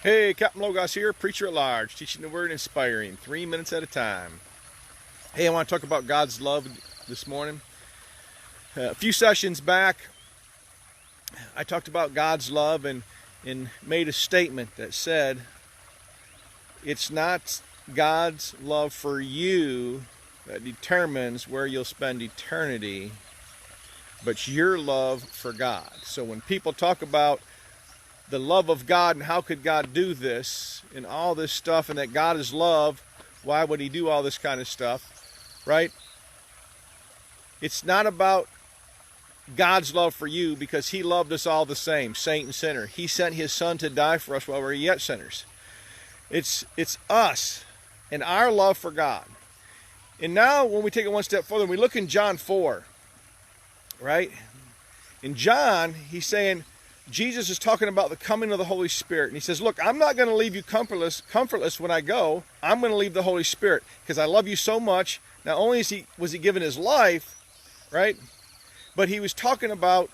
Hey, Captain Logos here, preacher at large, teaching the word, inspiring, 3 minutes at a time. Hey, I want to talk about God's love this morning. A few sessions back, I talked about God's love and made a statement that said, it's not God's love for you that determines where you'll spend eternity, but your love for God. So when people talk about the love of God and how could God do this and all this stuff, and that God is love, why would he do all this kind of stuff, right? It's not about God's love for you, because he loved us all the same, saint and sinner. He sent his son to die for us while we were yet sinners. It's us and our love for God. And now when we take it one step further, we look in John 4, right? In John, he's saying, Jesus is talking about the coming of the Holy Spirit. And he says, look, I'm not going to leave you comfortless when I go. I'm going to leave the Holy Spirit because I love you so much. Not only was he given his life, right? But he was talking about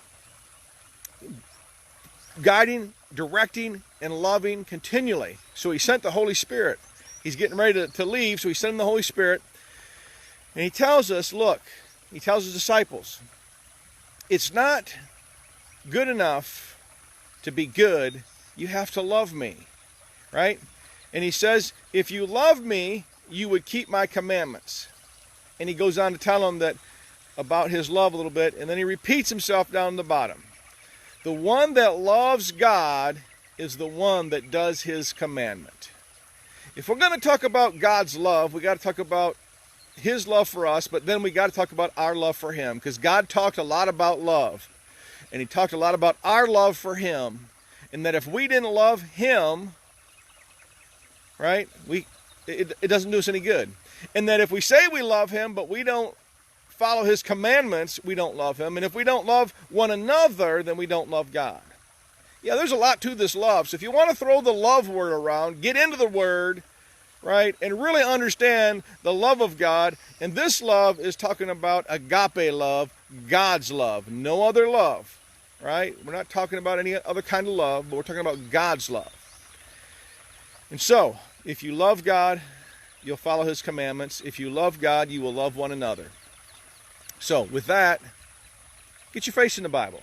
guiding, directing, and loving continually. So he sent the Holy Spirit. He's getting ready to leave, so he sent him the Holy Spirit. And he tells us, look, he tells his disciples, it's not good enough to be good, you have to love me, right? And he says, if you love me, you would keep my commandments. And he goes on to tell them that about his love a little bit, and then he repeats himself down the bottom. The one that loves God is the one that does his commandment. If we're going to talk about God's love, we got to talk about his love for us, but then we got to talk about our love for him, because God talked a lot about love. And he talked a lot about our love for him, and that if we didn't love him, right, it doesn't do us any good. And that if we say we love him, but we don't follow his commandments, we don't love him. And if we don't love one another, then we don't love God. Yeah, there's a lot to this love. So if you want to throw the love word around, get into the word, right, and really understand the love of God. And this love is talking about agape love, God's love, no other love. Right? We're not talking about any other kind of love, but we're talking about God's love. And so, if you love God, you'll follow his commandments. If you love God, you will love one another. So, with that, get your face in the Bible.